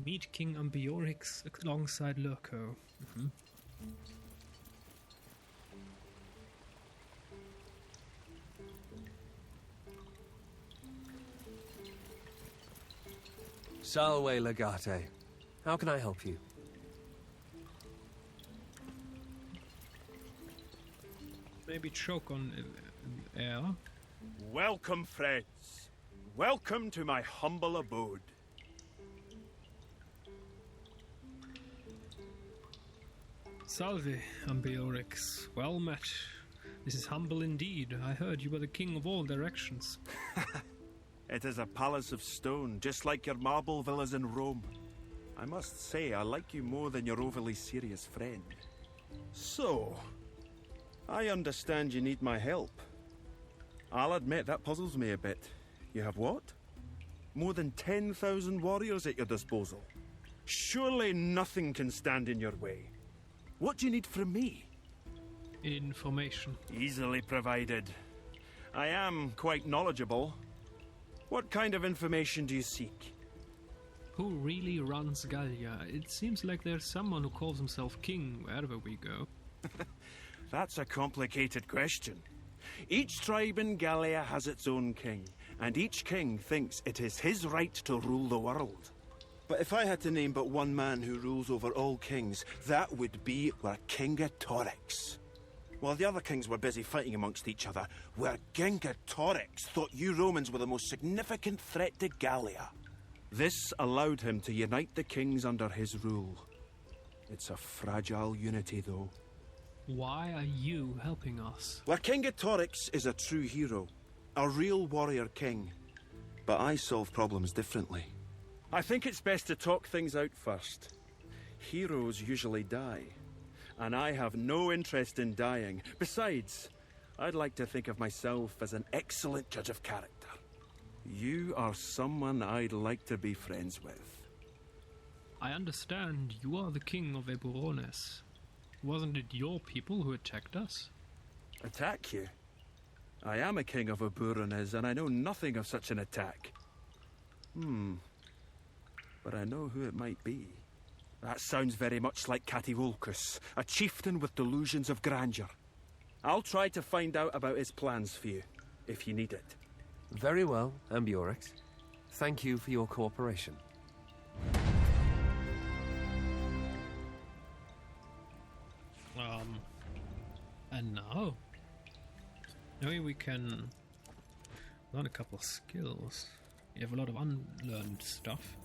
Meet King Ambiorix alongside Lurko. Salve, Legate. How can I help you? Maybe choke on air. Welcome, friends. Welcome to my humble abode. Salve, Ambiorix. Well met. This is humble indeed. I heard you were the king of all directions. It is a palace of stone, just like your marble villas in Rome. I must say, I like you more than your overly serious friend. So, I understand you need my help. I'll admit that puzzles me a bit. You have what? More than 10,000 warriors at your disposal. Surely nothing can stand in your way. What do you need from me? Information. Easily provided. I am quite knowledgeable. What kind of information do you seek? Who really runs Gallia? It seems like there's someone who calls himself king wherever we go. That's a complicated question. Each tribe in Gallia has its own king, and each king thinks it is his right to rule the world. But if I had to name but one man who rules over all kings, that would be Vercingetorix. While the other kings were busy fighting amongst each other, Vercingetorix thought you Romans were the most significant threat to Gallia. This allowed him to unite the kings under his rule. It's a fragile unity, though. Why are you helping us? Vercingetorix is a true hero, a real warrior king. But I solve problems differently. I think it's best to talk things out first. Heroes usually die, and I have no interest in dying. Besides, I'd like to think of myself as an excellent judge of character. You are someone I'd like to be friends with. I understand you are the king of Eburones. Wasn't it your people who attacked us? Attack you? I am a king of Eburones, and I know nothing of such an attack. But I know who it might be. That sounds very much like Cativolcus, a chieftain with delusions of grandeur. I'll try to find out about his plans for you, if you need it. Very well, Ambiorix. Thank you for your cooperation. And now? Maybe we can learn a couple of skills. We have a lot of unlearned stuff,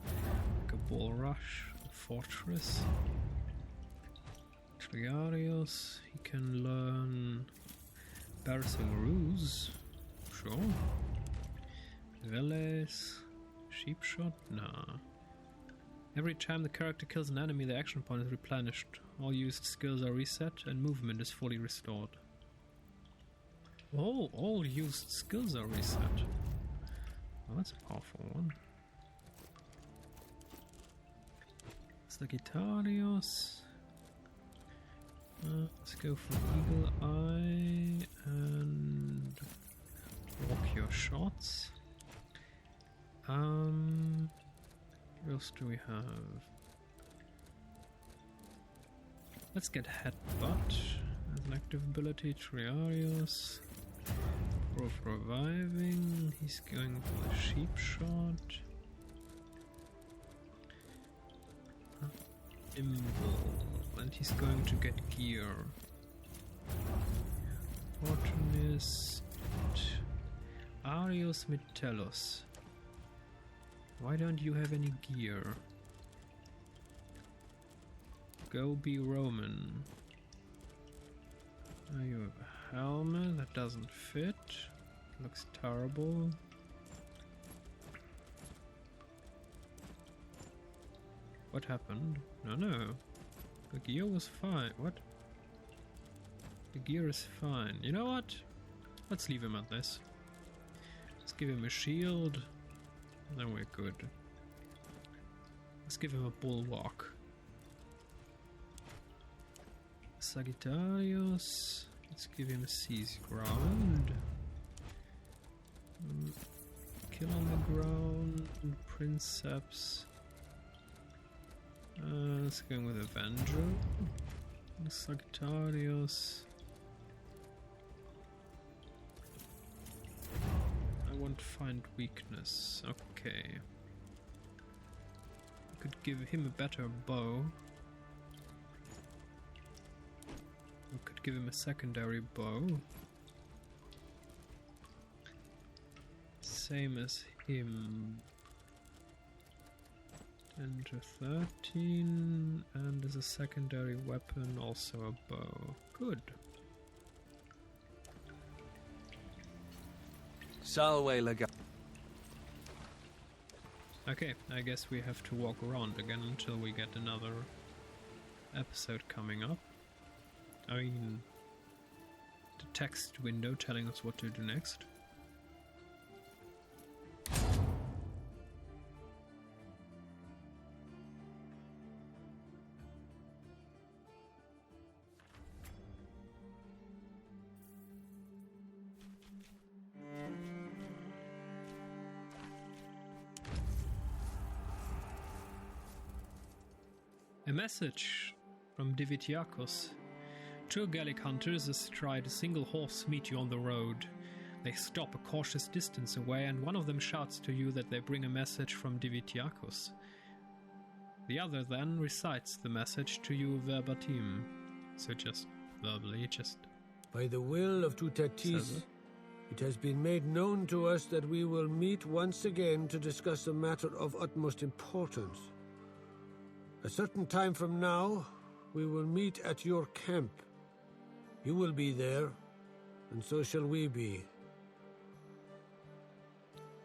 like a ball rush, a fortress. Triarius, he can learn embarrassing ruse, sure. Veles, sheep shot, nah. Every time the character kills an enemy, the action point is replenished. All used skills are reset and movement is fully restored. Oh, all used skills are reset. Well, that's a powerful one. Sagittarius. Let's go for Eagle Eye and walk your shots. What else do we have? Let's get Headbutt as an active ability. Triarius. Growth Reviving. He's going for the Sheep Shot. Imble. And he's going to get gear. Fortunist. Arius Metellus. Why don't you have any gear? Go be Roman. Now you have a helmet that doesn't fit. Looks terrible. What happened? No. The gear was fine. What? The gear is fine. You know what? Let's leave him at this. Let's give him a shield. Then we're good. Let's give him a bulwark. Sagittarius. Let's give him a seize ground. Kill on the ground. Princeps. Let's go with Avenger. Sagittarius. I want to find weakness. Okay. I could give him a better bow. We could give him a secondary bow. Same as him. 10 to 13, and as a secondary weapon, also a bow. Good. Salve, Lega. Okay, I guess we have to walk around again until we get another episode coming up. I mean, the text window telling us what to do next. A message from Divitiakos. Two Gallic hunters astride a single horse meet you on the road. They stop a cautious distance away, and one of them shouts to you that they bring a message from Divitiakos. The other then recites the message to you verbatim. So just verbally, just... By the will of Tutatis, it has been made known to us that we will meet once again to discuss a matter of utmost importance. A certain time from now, we will meet at your camp. You will be there, and so shall we be.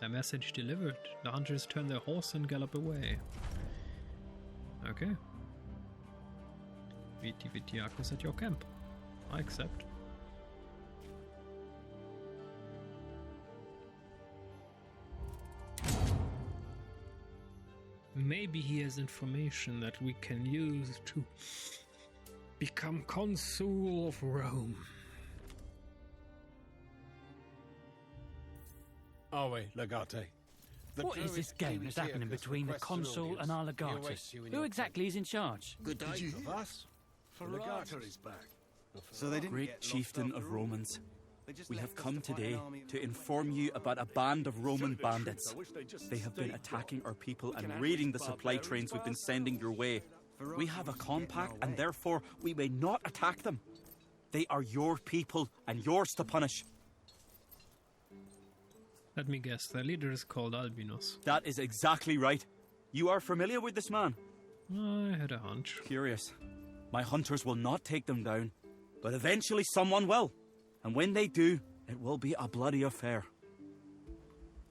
The message delivered. The hunters turn their horse and gallop away. Okay. Meet Divitiakos at your camp. I accept. Maybe he has information that we can use to become consul of Rome. Are we, Legate? What is this game that's happening between the consul and our legatus? Who exactly is in charge? Good day. Of us? The Legate is back. So they didn't Great chieftain of Romans, we have come today to inform you about a band of Roman bandits. They have been attacking our people and raiding the supply trains we've been sending your way. We have a compact, and therefore we may not attack them. They are your people and yours to punish. Let me guess, their leader is called Albinos. That is exactly right. You are familiar with this man? I had a hunch. Curious. My hunters will not take them down, but eventually someone will. And when they do, it will be a bloody affair.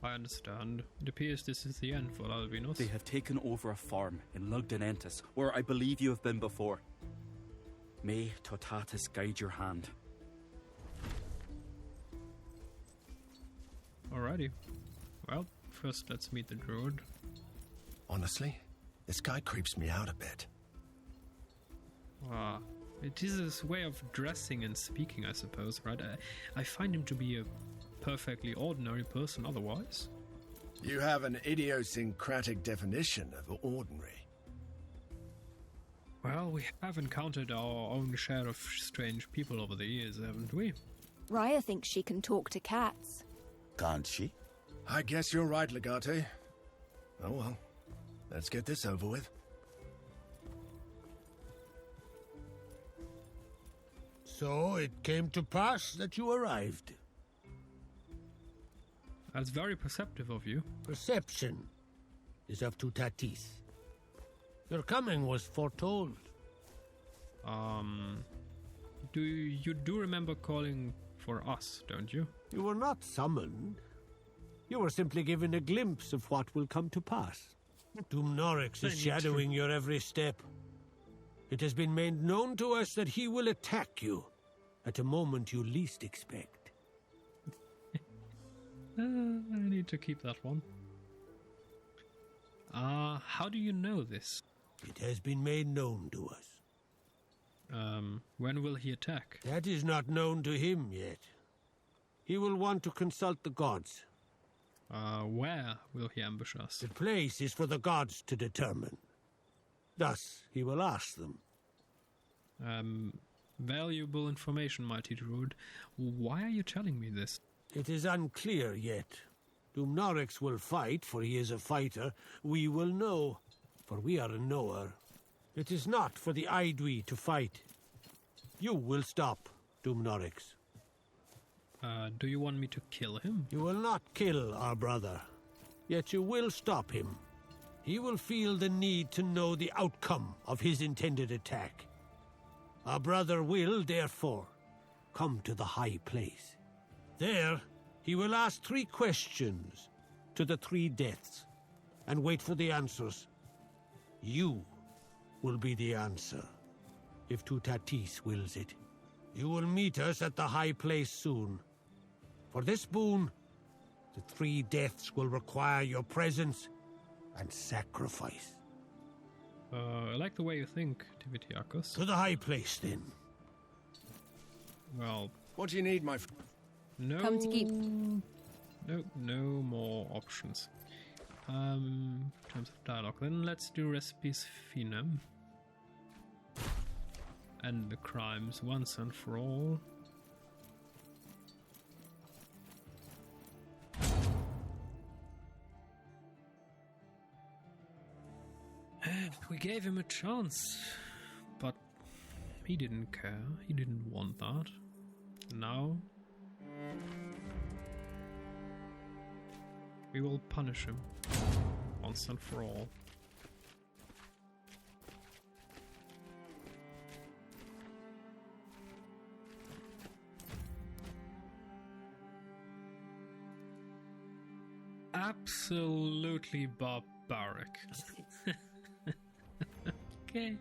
I understand. It appears this is the end for Albinos. They have taken over a farm in Lugdunentis, where I believe you have been before. May Totatis guide your hand. Alrighty. Well, first let's meet the druid. Honestly, this guy creeps me out a bit. Ah, it is his way of dressing and speaking, I suppose, right? I find him to be a perfectly ordinary person otherwise. You have an idiosyncratic definition of ordinary. Well, we have encountered our own share of strange people over the years, haven't we? Raya thinks she can talk to cats. Can't she? I guess you're right, Legate. Oh well, let's get this over with. So it came to pass that you arrived. That's very perceptive of you. Perception is up to Tatis. Your coming was foretold. You do remember calling for us, don't you? You were not summoned. You were simply given a glimpse of what will come to pass. Doom Norix is shadowing your every step. It has been made known to us that he will attack you at a moment you least expect. I need to keep that one. How do you know this? It has been made known to us. When will he attack? That is not known to him yet. He will want to consult the gods. Where will he ambush us? The place is for the gods to determine. Thus, he will ask them. Valuable information, mighty druid. Why are you telling me this? It is unclear yet. Dumnorix will fight, for he is a fighter. We will know, for we are a knower. It is not for the Aedui to fight. You will stop, Dumnorix. Do you want me to kill him? You will not kill our brother, yet you will stop him. He will feel the need to know the outcome of his intended attack. Our brother will, therefore, come to the high place. There, he will ask 3 questions to the 3 deaths, and wait for the answers. You will be the answer, if Tutatis wills it. You will meet us at the high place soon. For this boon, the 3 deaths will require your presence and sacrifice. I like the way you think, Tivitiakos. To the high place, then. Well... What do you need, my friend? No... Come to keep. No more options. In terms of dialogue, then let's do recipes finem. End the crimes once and for all. We gave him a chance, but he didn't care. He didn't want that. Now we will punish him once and for all. Absolutely barbaric. Okay.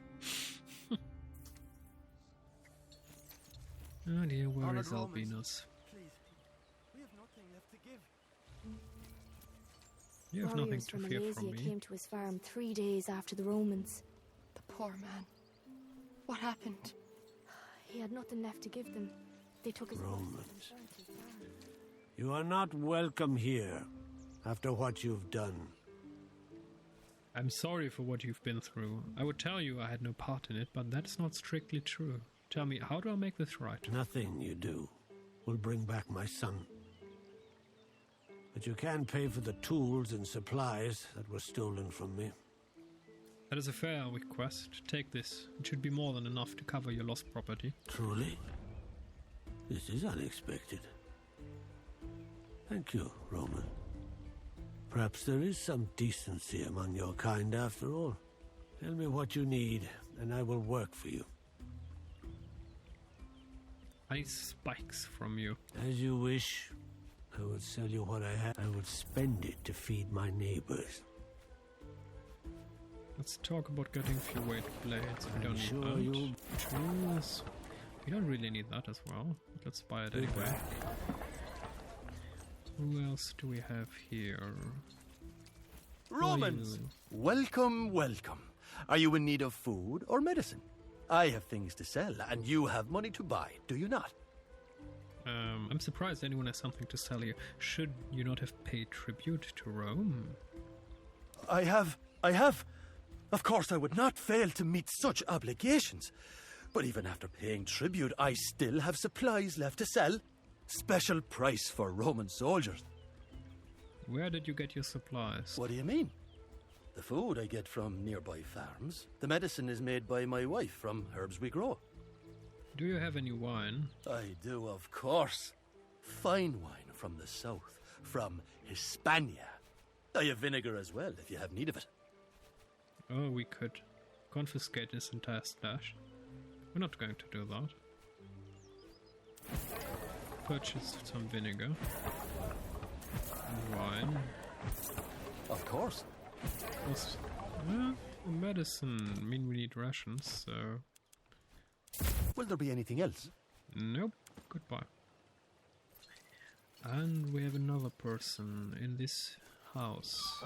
Oh dear, where is Albinos? We have nothing left to give. You have nothing to fear Warriors from from me. Malaysia came to his farm 3 days after the Romans. The poor man. What happened? He had nothing left to give them. They took his Romans. You are not welcome here, after what you've done. I'm sorry for what you've been through. I would tell you I had no part in it, but that's not strictly true. Tell me, how do I make this right? Nothing you do will bring back my son. But you can pay for the tools and supplies that were stolen from me. That is a fair request. Take this. It should be more than enough to cover your lost property. Truly? This is unexpected. Thank you, Roman. Perhaps there is some decency among your kind after all. Tell me what you need, and I will work for you. Ice spikes from you. As you wish. I would sell you what I have. I would spend it to feed my neighbors. Let's talk about getting few weight blades. We don't sure need you'll... tools. We don't really need that as well. But let's buy it anyway. Who else do we have here? Romans! Welcome, welcome. Are you in need of food or medicine? I have things to sell, and you have money to buy, do you not? I'm surprised anyone has something to sell here. Should you not have paid tribute to Rome? I have. Of course, I would not fail to meet such obligations. But even after paying tribute, I still have supplies left to sell. Special price for Roman soldiers. Where did you get your supplies? What do you mean? The food I get from nearby farms. The medicine is made by my wife from herbs we grow. Do you have any wine? I do, of course. Fine wine from the south, from Hispania. I have vinegar as well, if you have need of it. Oh, we could confiscate this entire stash. We're not going to do that. Purchase some vinegar. And wine. Of course. Medicine. I mean, we need rations, so... Will there be anything else? Nope. Goodbye. And we have another person in this house.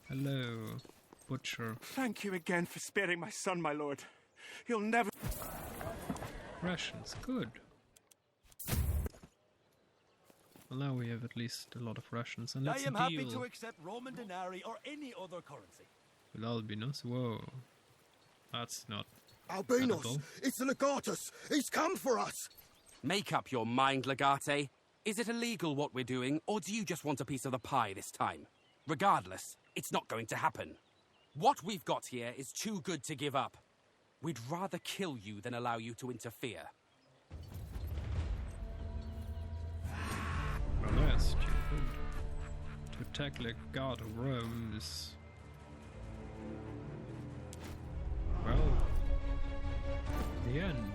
Hello, butcher. Thank you again for sparing my son, my lord. He'll never... Rations, good. Well, now we have at least a lot of rations, and let's I am deal happy to accept Roman denarii or any other currency. with Albinos. Whoa, That's not Albinos! edible. It's the Legatus! He's come for us! Make up your mind, Legate. Is it illegal what we're doing, or do you just want a piece of the pie this time? Regardless, it's not going to happen. What we've got here is too good to give up. We'd rather kill you than allow you to interfere. Well, that's stupid. To attack like God of Rome is... Well... the end.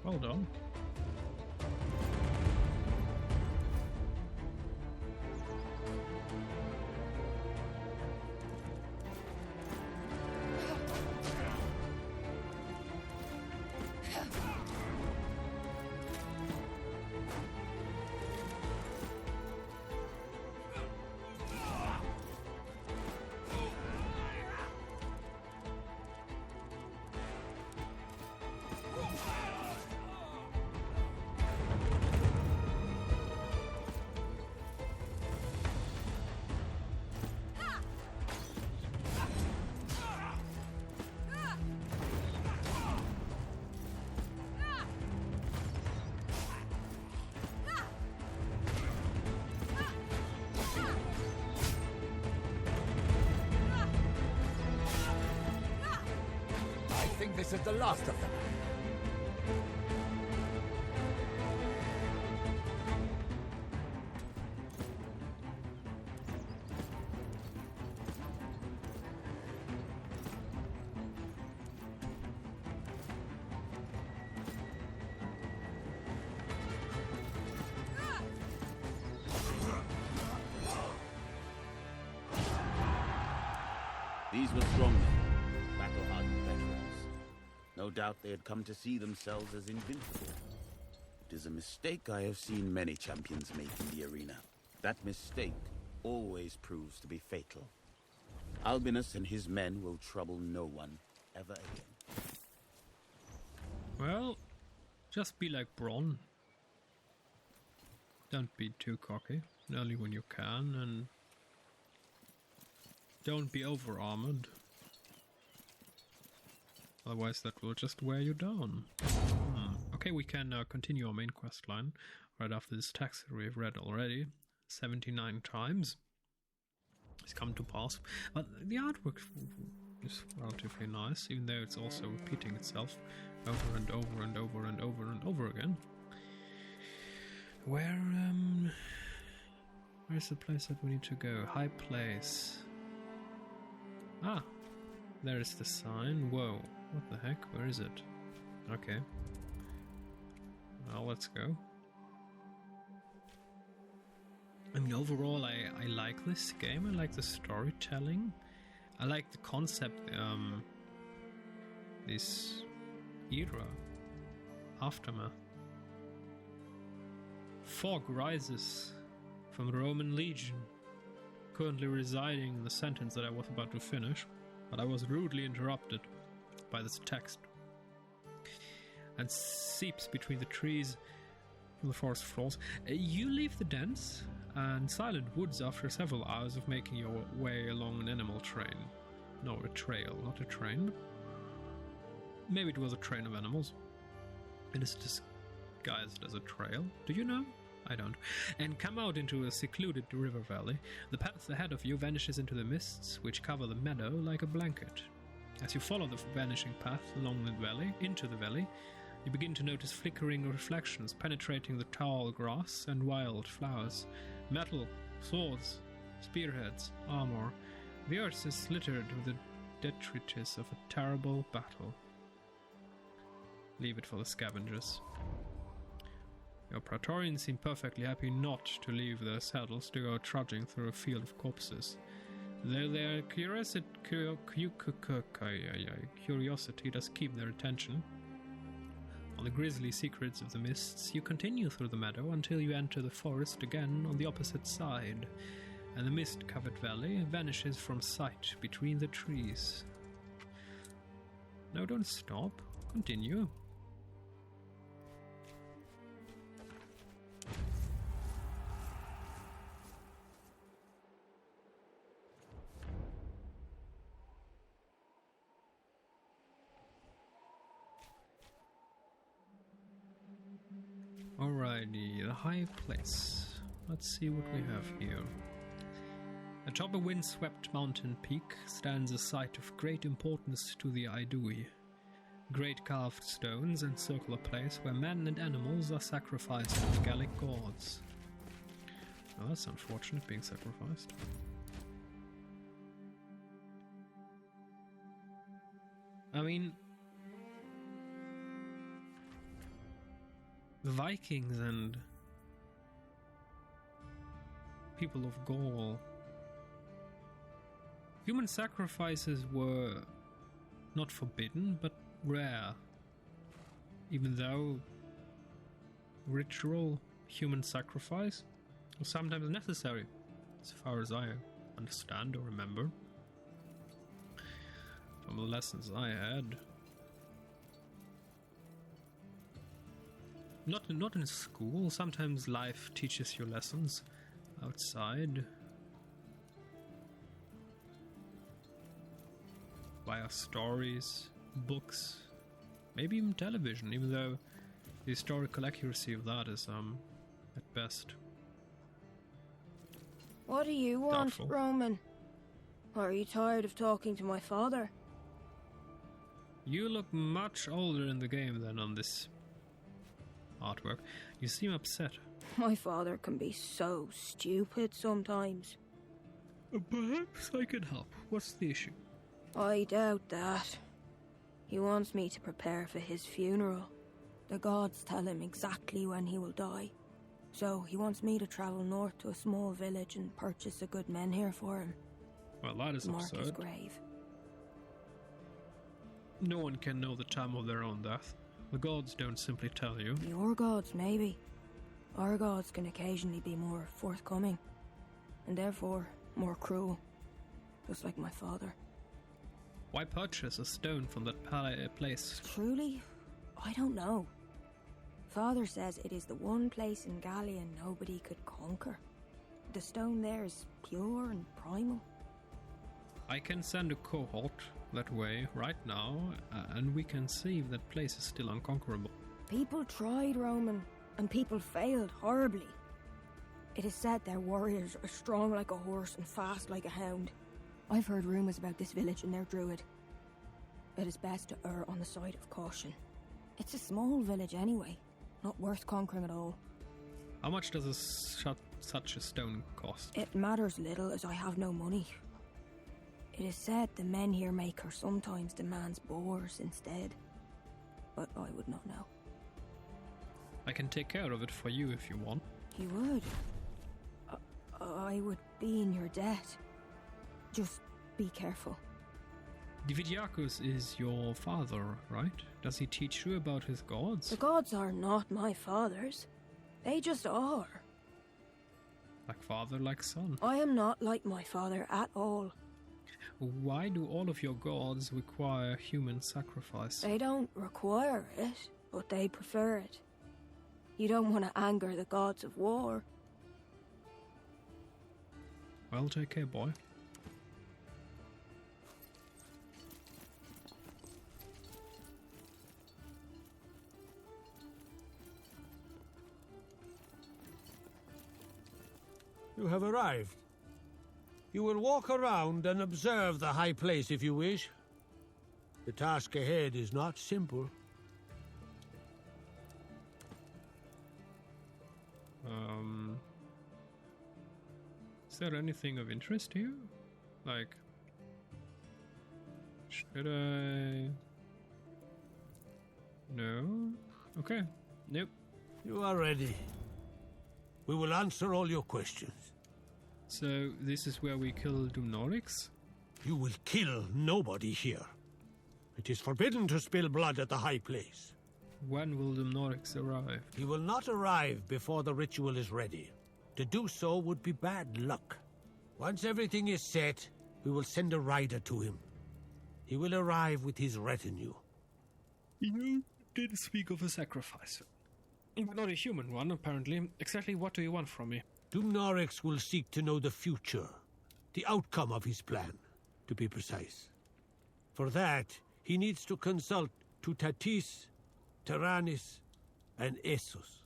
Well done. I think this is the last of them. These were strong men, battle-hardened veterans. No doubt they had come to see themselves as invincible. It is a mistake I have seen many champions make in the arena. That mistake always proves to be fatal. Albinus and his men will trouble no one ever again. Well, just be like Bronn. Don't be too cocky, only when you can, and don't be over-armored. Otherwise that will just wear you down. Okay, we can continue our main quest line right after this text that we've read already 79 times. It's come to pass. But the artwork is relatively nice, even though it's also repeating itself over and over and over and over and over again. Where's the place that we need to go? High place. Ah, there is the sign. Whoa, what the heck? Where is it? Okay. Well, let's go. I mean, overall, I like this game. I like the storytelling. I like the concept, this era, aftermath. Fog rises from the Roman legion, currently residing in the sentence that I was about to finish, but I was rudely interrupted by this text, and seeps between the trees from the forest floors. You leave the dense and silent woods after several hours of making your way along an animal train. No, a trail, not a train. Maybe it was a train of animals. It is disguised as a trail. Do you know? I don't. And come out into a secluded river valley. The path ahead of you vanishes into the mists, which cover the meadow like a blanket. As you follow the vanishing path along the valley, into the valley, you begin to notice flickering reflections penetrating the tall grass and wild flowers. Metal, swords, spearheads, armor. The earth is littered with the detritus of a terrible battle. Leave it for the scavengers. Your Praetorians seem perfectly happy not to leave their saddles to go trudging through a field of corpses. Though their curiosity does keep their attention. On the grisly secrets of the mists, you continue through the meadow until you enter the forest again on the opposite side, and the mist-covered valley vanishes from sight between the trees. No, don't stop. Continue. Alrighty, the high place. Let's see what we have here. Atop a wind-swept mountain peak stands a site of great importance to the Aedui. Great carved stones encircle a place where men and animals are sacrificed to the Gallic gods. Oh, that's unfortunate, being sacrificed. I mean, the Vikings and people of Gaul, human sacrifices were not forbidden, but rare. Even though ritual human sacrifice was sometimes necessary, as far as I understand or remember from the lessons I had. Not in school. Sometimes life teaches you lessons outside via stories, books, maybe even television, even though the historical accuracy of that is at best What do you want, doubtful. Roman? Or are you tired of talking to my father? You look much older in the game than on this artwork. You seem upset. My father can be so stupid sometimes. Perhaps I can help. What's the issue? I doubt that. He wants me to prepare for his funeral. The gods tell him exactly when he will die. So he wants me to travel north to a small village and purchase a good menhir for him. Well, that is Mark his absurd. grave. No one can know the time of their own death. The gods don't simply tell you. Your gods, maybe. Our gods can occasionally be more forthcoming. And therefore, more cruel. Just like my father. Why purchase a stone from that place? Truly, I don't know. Father says it is the one place in Gallia nobody could conquer. The stone there is pure and primal. I can send a cohort that way right now, and we can see if that place is still unconquerable. People tried, Roman, and people failed horribly. It is said their warriors are strong like a horse and fast like a hound. I've heard rumours about this village and their druid. It is best to err on the side of caution. It's a small village anyway, not worth conquering at all. How much does such a stone cost? It matters little as I have no money. It is said the menhir maker sometimes demands boars instead, but I would not know. I can take care of it for you if you want. You would? I would be in your debt. Just be careful. Dividiacus is your father, right? Does he teach you about his gods? The gods are not my father's. They just are. Like father, like son. I am not like my father at all. Why do all of your gods require human sacrifice? They don't require it, but they prefer it. You don't want to anger the gods of war. Well, take care, boy. You have arrived. You will walk around and observe the high place if you wish. The task ahead is not simple. Is there anything of interest here? Like, should I? No? Okay. Nope. You are ready. We will answer all your questions. So, this is where we kill Dumnorix? You will kill nobody here. It is forbidden to spill blood at the high place. When will Dumnorix arrive? He will not arrive before the ritual is ready. To do so would be bad luck. Once everything is set, we will send a rider to him. He will arrive with his retinue. You did speak of a sacrifice. But not a human one, apparently. Exactly what do you want from me? Dumnorix will seek to know the future, the outcome of his plan, to be precise. For that, he needs to consult Tutatis, Taranis, and Essos.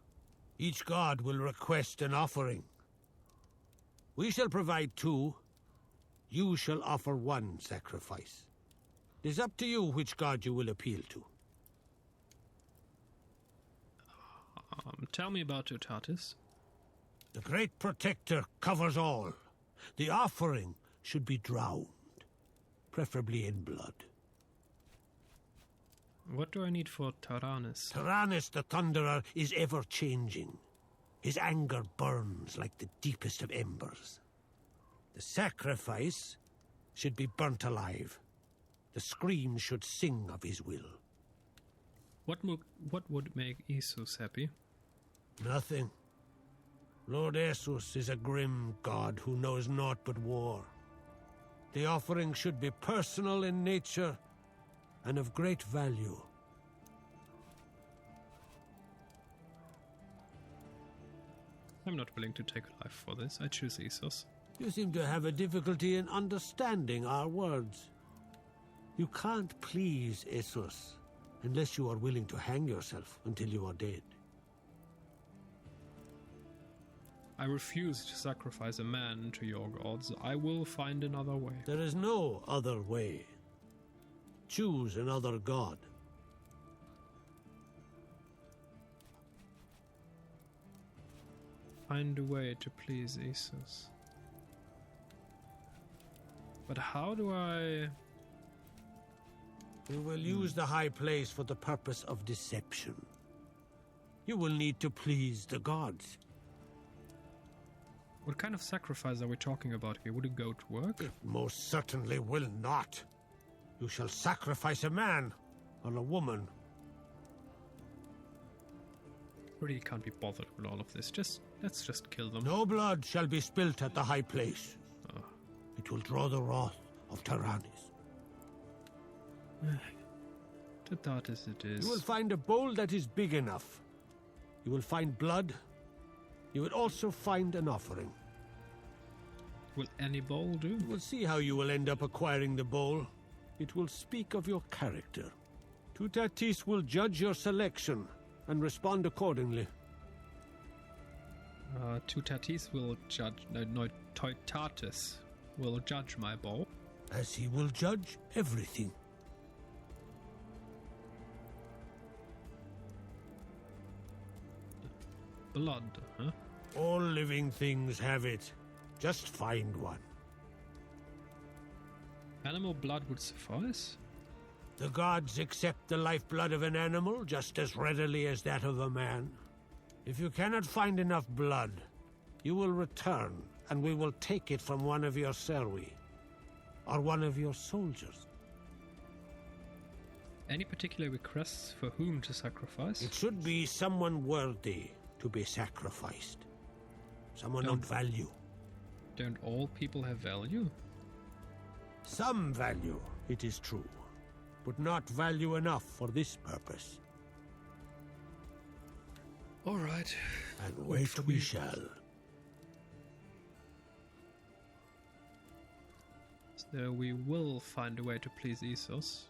Each god will request an offering. We shall provide 2. You shall offer 1 sacrifice. It is up to you which god you will appeal to. Tell me about Tutatis. The Great Protector covers all. The offering should be drowned, preferably in blood. What do I need for Taranis? Taranis the Thunderer is ever-changing. His anger burns like the deepest of embers. The sacrifice should be burnt alive. The scream should sing of his will. What would make Essos happy? Nothing. Lord Essos is a grim god who knows naught but war. The offering should be personal in nature and of great value. I'm not willing to take life for this. I choose Essos. You seem to have a difficulty in understanding our words. You can't please Essos unless you are willing to hang yourself until you are dead. I refuse to sacrifice a man to your gods. I will find another way. There is no other way. Choose another god. Find a way to please Essos. But how do I... You will use the high place for the purpose of deception. You will need to please the gods. What kind of sacrifice are we talking about here? Would it go to work? It most certainly will not. You shall sacrifice a man or a woman. Really can't be bothered with all of this. Let's just kill them. No blood shall be spilt at the high place. Oh. It will draw the wrath of Taranis. Tutatis it is. You will find a bowl that is big enough. You will find blood. You will also find an offering. Will any bowl do? You will see how you will end up acquiring the bowl. It will speak of your character. Tutatis will judge your selection and respond accordingly. Tutatis will judge... No, Tutatis will judge my bowl. As he will judge everything. Blood, huh? All living things have it. Just find one. Animal blood would suffice? The gods accept the lifeblood of an animal just as readily as that of a man. If you cannot find enough blood, you will return, and we will take it from one of your serwi, or one of your soldiers. Any particular requests for whom to sacrifice? It should be someone worthy to be sacrificed. Someone of value. Don't all people have value? Some value, it is true, but not value enough for this purpose. All right. And wait we shall. So we will find a way to please Essos.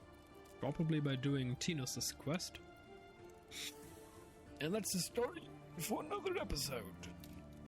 Probably by doing Tinos' quest. And that's the story for another episode.